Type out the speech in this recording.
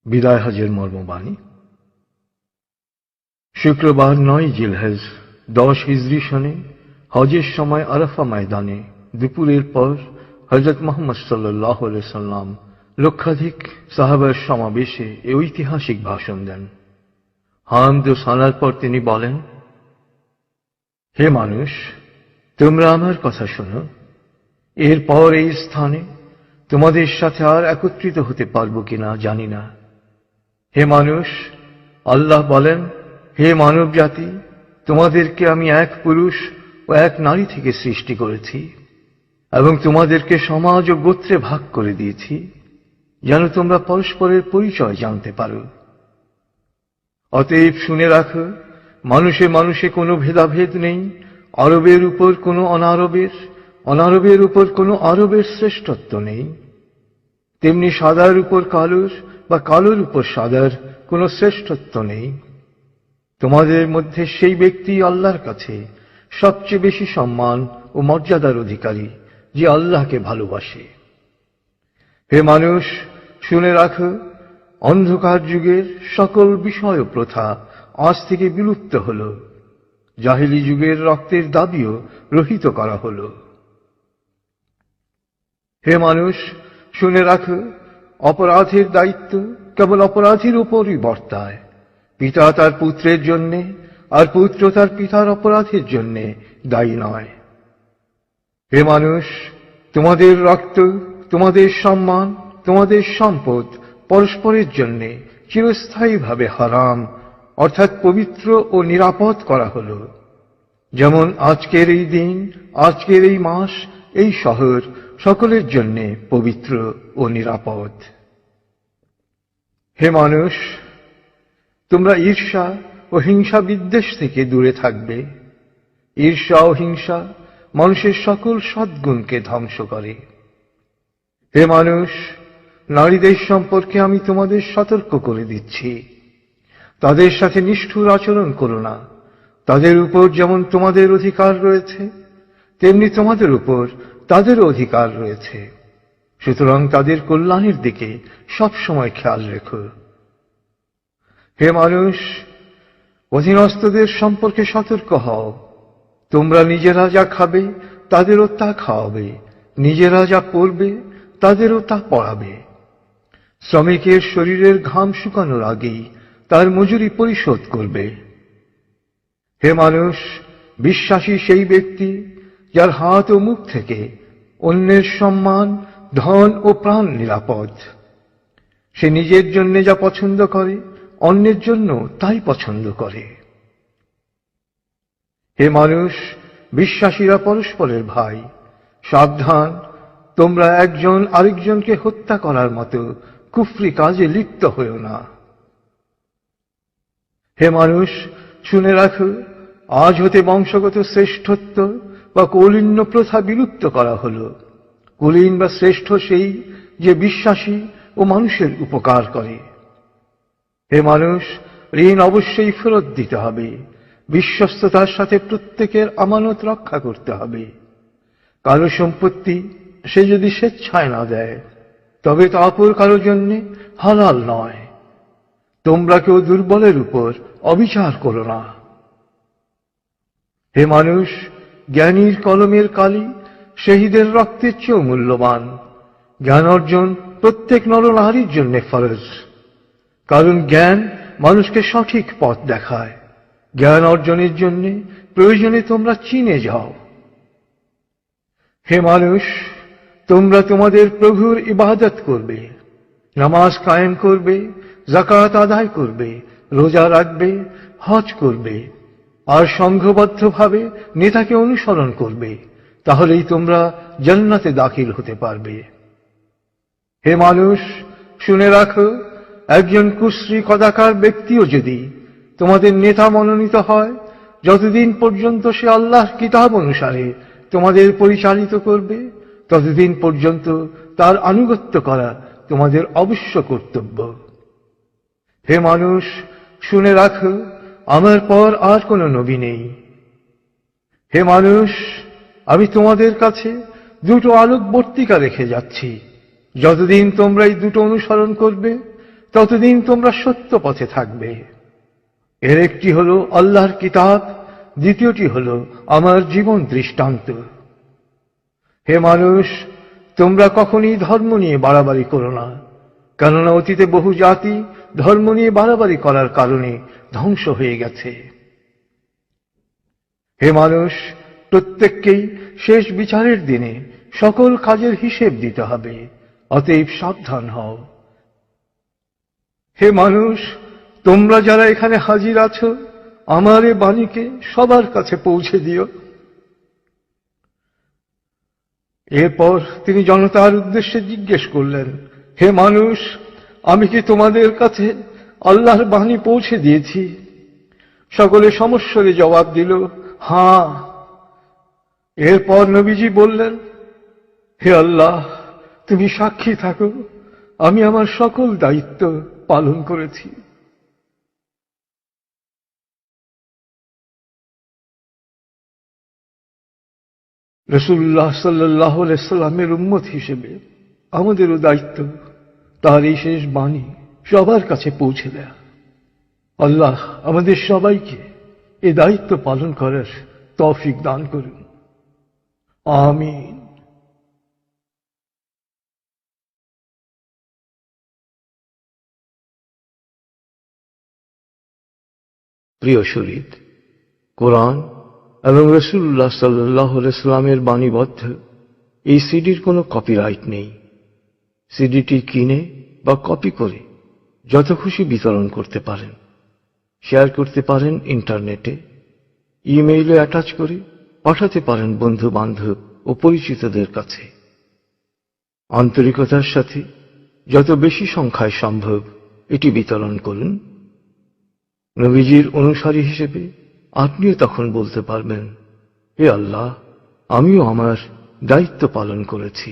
বিদায় হজের মর্মবাণী। শুক্রবার ৯ জিলহজ ১০ হিজরি সনে হজের সময় আরাফা ময়দানে দুপুরের পর হযরত মুহাম্মদ সাল্লাল্লাহু আলাইহি সাল্লাম লক্ষাধিক সাহাবার সমাবেশে এই ঐতিহাসিক ভাষণ দেন। হামদ ও সানার পর তিনি বলেন, হে মানুষ, তোমরা আমার কথা শোনো। এরপর এই স্থানে তোমাদের সাথে আর একত্রিত হতে পারবো কিনা জানি না। হে মানুষ, আল্লাহ বলেন, হে মানব জাতি, তোমাদেরকে আমি এক পুরুষ ও এক নারী থেকে সৃষ্টি করেছি এবং তোমাদেরকে সমাজ ও গোত্রে ভাগ করে দিয়েছি যেন তোমরা পরস্পরের পরিচয় জানতে পারো। অতএব শুনে রাখো, মানুষে মানুষে কোনো ভেদাভেদ নেই। আরবের উপর কোনো অনারবের, অনারবের উপর কোনো আরবের শ্রেষ্ঠত্ব নেই। তেমনি সাদার উপর কালোর বা কালোর উপর সাদার কোনো শ্রেষ্ঠত্ব নেই। তোমাদের মধ্যে সেই ব্যক্তি আল্লাহর কাছে সবচেয়ে বেশি সম্মান ও মর্যাদার অধিকারী যে আল্লাহকে ভালোবাসে। হে মানুষ, শুনে রাখো, অন্ধকার যুগের সকল বিষয় ও প্রথা আজ থেকে বিলুপ্ত হল। জাহেলি যুগের রক্তের দাবিও রহিত করা হল। হে মানুষ, শুনে রাখো, অপরাধের দায়িত্ব কেবল অপরাধীর উপরই বর্তায়। পিতা তার পুত্রের জন্যে আর পুত্র তার পিতার অপরাধের জন্যে দায়ী নয়। হে মানুষ, তোমাদের রক্ত, তোমাদের সম্মান, তোমাদের সম্পদ পরস্পরের জন্যে চিরস্থায়ীভাবে হারাম অর্থাৎ পবিত্র ও নিরাপদ করা হল। যেমন আজকের এই দিন, আজকের এই মাস, এই শহর সকলের জন্যে পবিত্র ও নিরাপদ। হে মানুষ, তোমরা ঈর্ষা ও হিংসা বিদ্বেষ থেকে দূরে থাকবে। ঈর্ষা ও হিংসা মানুষের সকল সদ্গুণকে ধ্বংস করে। হে মানুষ, নারীদের সম্পর্কে আমি তোমাদের সতর্ক করে দিচ্ছি। তাদের সাথে নিষ্ঠুর আচরণ করো না। তাদের উপর যেমন তোমাদের অধিকার রয়েছে, তেমনি তোমাদের উপর তাদেরও অধিকার রয়েছে। সুতরাং তাদের কল্যাণের দিকে সবসময় খেয়াল রেখো। হে মানুষ, অধীনস্থদের সম্পর্কে সতর্ক হও। তোমরা নিজেরা যা খাবে তাদেরও তা খাওয়াবে, নিজেরা যা পরবে তাদেরও তা পরাবে। শ্রমিকের শরীরের ঘাম শুকানোর আগেই তার মজুরি পরিশোধ করবে। হে মানুষ, বিশ্বাসী সেই ব্যক্তি যার হাত ও মুখ থেকে অন্যের সম্মান, ধন ও প্রাণ নিরাপদ। সে নিজের জন্য যা পছন্দ করে অন্যের জন্য তাই পছন্দ করে। হে মানুষ, বিশ্বাসীরা পরস্পরের ভাই। সাবধান, তোমরা একজন আরেকজনকে হত্যা করার মতো কুফরি কাজে লিপ্ত হও না। হে মানুষ, শুনে রাখো, আজ হতে বংশগত শ্রেষ্ঠত্ব বা কৌলীন্য প্রথা বিলুপ্ত করা হল। কুলীন বা শ্রেষ্ঠ সেই যে বিশ্বাসী ও মানুষের উপকার করে। হে মানুষ, ঋণ অবশ্যই ফেরত দিতে হবে। বিশ্বস্ততার সাথে প্রত্যেকের আমানত রক্ষা করতে হবে। কারো সম্পত্তি সে যদি স্বেচ্ছায় না দেয় তবে তা অপর কারো জন্য হালাল নয়। তোমরা কেউ দুর্বলের উপর অবিচার করো না। হে মানুষ, জ্ঞানীর কলমের কালি শহীদের রক্তের চেয়েও মূল্যবান। জ্ঞান অর্জন প্রত্যেক নরনারীর জন্য ফরজ, কারণ জ্ঞান মানুষকে সঠিক পথ দেখায়। জ্ঞান অর্জনের জন্য প্রয়োজনে তোমরা চীনে যাও। হে মানুষ, তোমরা তোমাদের প্রভুর ইবাদত করবে, নামাজ কায়েম করবে, যাকাত আদায় করবে, রোজা রাখবে, হজ করবে আর সংঘবদ্ধভাবে নেতাকে অনুসরণ করবে। তাহলেই তোমরা জান্নাতে দাখিল হতে পারবে। হে মানুষ, শুনে রাখো, একজন কুশ্রী কদাকার ব্যক্তিও যদি তোমাদের নেতা মনোনীত হয়, যতদিন পর্যন্ত সে আল্লাহর কিতাব অনুসারে তোমাদের পরিচালিত করবে ততদিন পর্যন্ত তার আনুগত্য করা তোমাদের অবশ্য কর্তব্য। হে মানুষ, শুনে রাখো, আমার পর আর কোনো নবী নেই। হে মানুষ, আমি তোমাদের কাছে দুটো আলোকবর্তিকা রেখে যাচ্ছি। যতদিন তোমরা এই দুটো অনুসরণ করবে ততদিন তোমরা সত্য পথে থাকবে। এর একটি হলো আল্লাহর কিতাব, দ্বিতীয়টি হলো আমার জীবন দৃষ্টান্ত। হে মানুষ, তোমরা কখনই ধর্ম নিয়ে বাড়াবাড়ি করো না, কেননা অতীতে বহু জাতি ধর্ম নিয়ে বাড়াবাড়ি করার কারণে ধ্বংস হয়ে গেছে। হে মানুষ, প্রত্যেককেই শেষ বিচারের দিনে সকল কাজের হিসেব দিতে হবে, অতএব সাবধান হও। হে মানুষ, তোমরা যারা এখানে হাজির আছো, আমার এ বাণীকে সবার কাছে পৌঁছে দিও। এরপর তিনি জনতার উদ্দেশ্যে জিজ্ঞেস করলেন, হে মানুষ, আমি কি তোমাদের কাছে আল্লাহর বাণী পৌঁছে দিয়েছি? সকলে সমস্বরে জবাব দিল, হ্যাঁ। এরপর নবীজি বললেন, হে আল্লাহ, তুমি সাক্ষী থাকো, আমি আমার সকল দায়িত্ব পালন করেছি। রাসূলুল্লাহ সাল্লাল্লাহু আলাইহি সাল্লামের উম্মত হিসেবে আমাদেরও দায়িত্ব তার এই শেষ বাণী সবার কাছে পৌঁছে দেয়া। আল্লাহ আমাদের সবাইকে এ দায়িত্ব পালন করার তৌফিক দান করুন। আমিন। প্রিয় শরীদ, কোরআন এবং রাসূলুল্লাহ সাল্লাল্লাহু আলাইহি সাল্লামের বাণীবদ্ধ এই সিডির কোনো কপিরাইট নেই। সিডিটি কিনে বা কপি করে যত খুশি বিতরণ করতে পারেন, শেয়ার করতে পারেন ইন্টারনেটে, ইমেইলে অ্যাটাচ করে পাঠাতে পারেন বন্ধু বান্ধব ও পরিচিতদের কাছে। আন্তরিকতার সাথে যত বেশি সংখ্যায় সম্ভব এটি বিতরণ করুন। নবীজির অনুসারী হিসেবে আপনিও তখন বলতে পারবেন, হে আল্লাহ, আমিও আমার দায়িত্ব পালন করেছি।